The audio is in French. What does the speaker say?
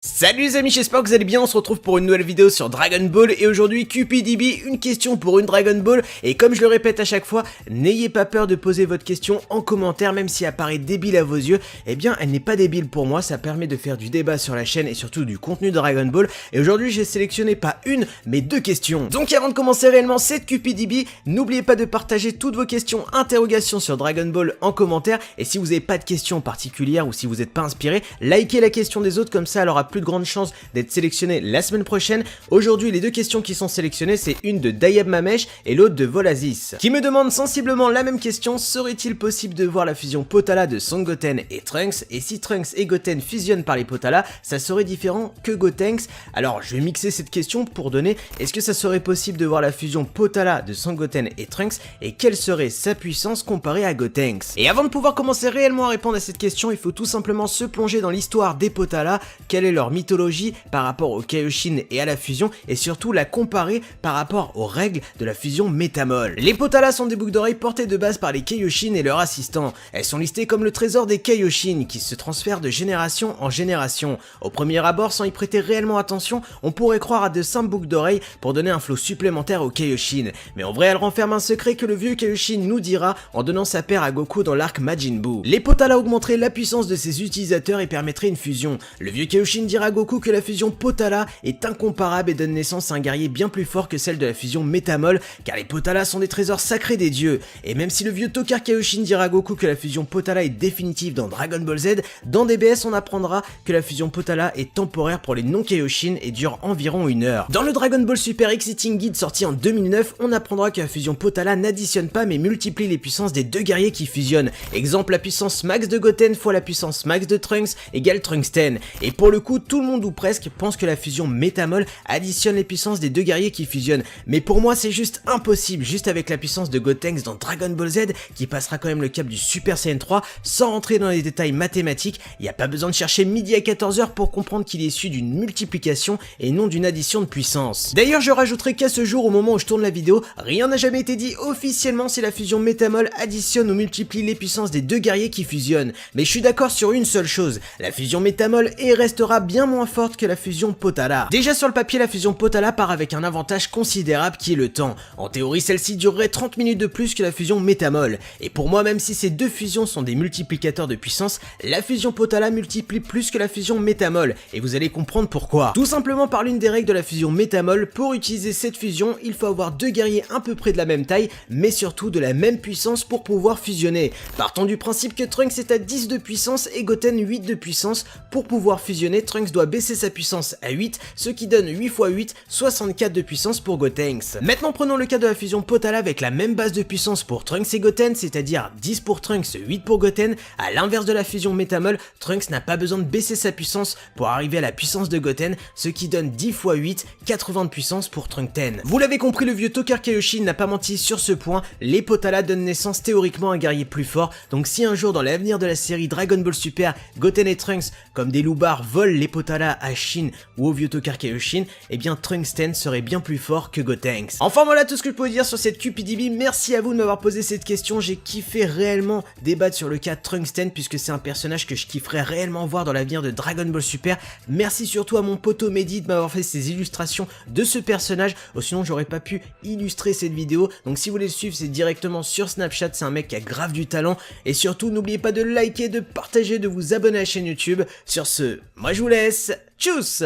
Salut les amis, j'espère que vous allez bien, on se retrouve pour une nouvelle vidéo sur Dragon Ball et aujourd'hui QPDB, une question pour une Dragon Ball et comme je le répète à chaque fois, n'ayez pas peur de poser votre question en commentaire même si elle paraît débile à vos yeux, eh bien elle n'est pas débile pour moi, ça permet de faire du débat sur la chaîne et surtout du contenu de Dragon Ball et aujourd'hui j'ai sélectionné pas une mais deux questions. Donc avant de commencer réellement cette QPDB, n'oubliez pas de partager toutes vos questions, interrogations sur Dragon Ball en commentaire et si vous n'avez pas de questions particulières ou si vous n'êtes pas inspiré, likez la question des autres comme ça elle aura plus de grandes chances d'être sélectionnée la semaine prochaine. Aujourd'hui, les deux questions qui sont sélectionnées, c'est une de Dayab Mamesh et l'autre de Volazis, qui me demande sensiblement la même question: serait-il possible de voir la fusion Potala de Son Goten et Trunks? Et si Trunks et Goten fusionnent par les Potala, ça serait différent que Gotenks? Alors, je vais mixer cette question pour donner: est-ce que ça serait possible de voir la fusion Potala de Son Goten et Trunks? Et quelle serait sa puissance comparée à Gotenks? Et avant de pouvoir commencer réellement à répondre à cette question, il faut tout simplement se plonger dans l'histoire des Potala, quelle est leur mythologie par rapport au Kaioshin et à la fusion et surtout la comparer par rapport aux règles de la fusion Métamol. Les Potala sont des boucles d'oreilles portées de base par les Kaioshin et leurs assistants. Elles sont listées comme le trésor des Kaioshin qui se transfèrent de génération en génération. Au premier abord, sans y prêter réellement attention, on pourrait croire à de simples boucles d'oreilles pour donner un flow supplémentaire aux Kaioshin. Mais en vrai, elles renferment un secret que le vieux Kaioshin nous dira en donnant sa paire à Goku dans l'arc Majin Buu. Les Potala augmenteraient la puissance de ses utilisateurs et permettraient une fusion. Le vieux Kaioshin dira à Goku que la fusion Potala est incomparable et donne naissance à un guerrier bien plus fort que celle de la fusion Métamol, car les Potala sont des trésors sacrés des dieux. Et même si le vieux Tokar Kaioshin dira à Goku que la fusion Potala est définitive dans Dragon Ball Z, dans DBS on apprendra que la fusion Potala est temporaire pour les non-Kaioshin et dure environ 1 heure. Dans le Dragon Ball Super Exciting Guide sorti en 2009, on apprendra que la fusion Potala n'additionne pas mais multiplie les puissances des deux guerriers qui fusionnent. Exemple, la puissance max de Goten fois la puissance max de Trunks égale Trunksten. Et pour le coup, tout le monde ou presque pense que la fusion Métamol additionne les puissances des deux guerriers qui fusionnent, mais pour moi c'est juste impossible, juste avec la puissance de Gotenks dans Dragon Ball Z qui passera quand même le cap du Super Saiyan 3 sans rentrer dans les détails mathématiques. Il n'y a pas besoin de chercher midi à 14h pour comprendre qu'il est issu d'une multiplication et non d'une addition de puissance. D'ailleurs je rajouterai qu'à ce jour, au moment où je tourne la vidéo, rien n'a jamais été dit officiellement si la fusion Métamol additionne ou multiplie les puissances des deux guerriers qui fusionnent, mais je suis d'accord sur une seule chose: la fusion Métamol restera bien moins forte que la fusion Potala. Déjà sur le papier, la fusion Potala part avec un avantage considérable qui est le temps. En théorie, celle-ci durerait 30 minutes de plus que la fusion Métamol. Et pour moi, même si ces deux fusions sont des multiplicateurs de puissance, la fusion Potala multiplie plus que la fusion Métamol. Et vous allez comprendre pourquoi. Tout simplement par l'une des règles de la fusion Métamol, pour utiliser cette fusion, il faut avoir deux guerriers à peu près de la même taille, mais surtout de la même puissance pour pouvoir fusionner. Partons du principe que Trunks est à 10 de puissance et Goten 8 de puissance. Pour pouvoir fusionner, Trunks doit baisser sa puissance à 8, ce qui donne 8 x 8, 64 de puissance pour Gotenks. Maintenant prenons le cas de la fusion Potala avec la même base de puissance pour Trunks et Goten, c'est-à-dire 10 pour Trunks, 8 pour Goten. À l'inverse de la fusion Métamol, Trunks n'a pas besoin de baisser sa puissance pour arriver à la puissance de Goten, ce qui donne 10 x 8, 80 de puissance pour Trunkten. Vous l'avez compris, le vieux Tokar Kaioshin n'a pas menti sur ce point, les Potala donnent naissance théoriquement à un guerrier plus fort, donc si un jour dans l'avenir de la série Dragon Ball Super, Goten et Trunks, comme des loupards, volent les Potala à Shin ou au vieux Tokar Kaioshin, eh bien Trunksten serait bien plus fort que Gotenks. Enfin voilà tout ce que je peux dire sur cette QPDB, merci à vous de m'avoir posé cette question, j'ai kiffé réellement débattre sur le cas Trunksten puisque c'est un personnage que je kifferais réellement voir dans l'avenir de Dragon Ball Super. Merci surtout à mon poteau Mehdi de m'avoir fait ces illustrations de ce personnage, sinon j'aurais pas pu illustrer cette vidéo, donc si vous voulez le suivre c'est directement sur Snapchat, c'est un mec qui a grave du talent, et surtout n'oubliez pas de liker, de partager, de vous abonner à la chaîne YouTube. Sur ce, moi je vous laisse, tchuss!